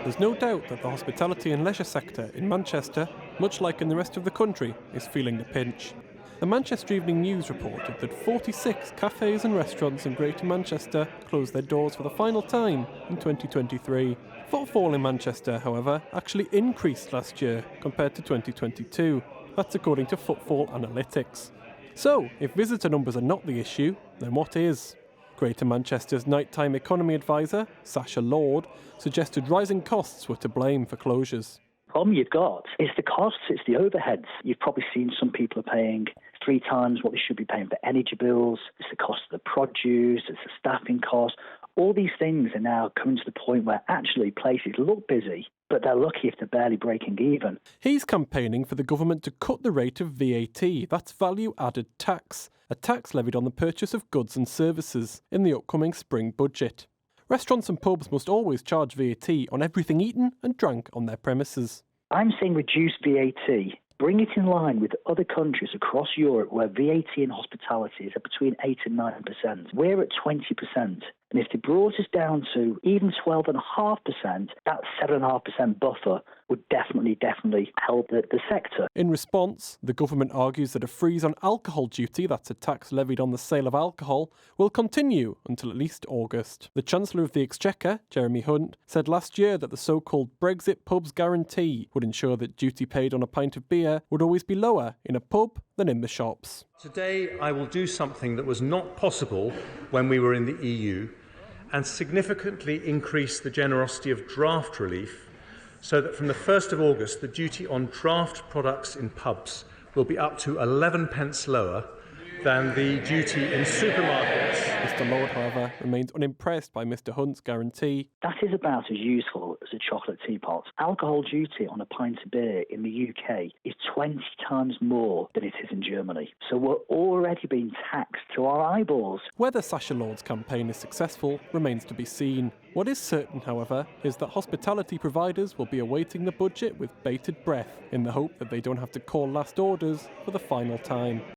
There's no doubt that the hospitality and leisure sector in Manchester, much like in the rest of the country, is feeling the pinch. The Manchester Evening News reported that 46 cafes and restaurants in Greater Manchester closed their doors for the final time in 2023. Footfall in Manchester, however, actually increased last year compared to 2022. That's according to Footfall Analytics. So, if visitor numbers are not the issue, then what is? Greater Manchester's nighttime economy advisor, Sacha Lord, suggested rising costs were to blame for closures. The problem you've got is the costs, it's the overheads. You've probably seen some people are paying 3 times what they should be paying for energy bills. It's the cost of the produce, it's the staffing costs. All these things are now coming to the point where actually places look busy, but they're lucky if they're barely breaking even. He's campaigning for the government to cut the rate of VAT, that's value added tax, a tax levied on the purchase of goods and services, in the upcoming spring budget. Restaurants and pubs must always charge VAT on everything eaten and drank on their premises. I'm saying reduce VAT. Bring it in line with other countries across Europe where VAT in hospitality is at between 8 and 9%. We're at 20%. And if they brought us down to even 12.5%, that 7.5% buffer would definitely help the sector. In response, the government argues that a freeze on alcohol duty, that's a tax levied on the sale of alcohol, will continue until at least August. The Chancellor of the Exchequer, Jeremy Hunt, said last year that the so-called Brexit pubs guarantee would ensure that duty paid on a pint of beer would always be lower in a pub than in the shops. Today I will do something that was not possible when we were in the EU and significantly increase the generosity of draft relief so that from the 1st of August the duty on draft products in pubs will be up to 11 pence lower than the duty in supermarkets. Mr Lord, however, remains unimpressed by Mr Hunt's guarantee. That is about as useful as a chocolate teapot. Alcohol duty on a pint of beer in the UK is 20 times more than it is in Germany. So we're already being taxed to our eyeballs. Whether Sacha Lord's campaign is successful remains to be seen. What is certain, however, is that hospitality providers will be awaiting the budget with bated breath in the hope that they don't have to call last orders for the final time.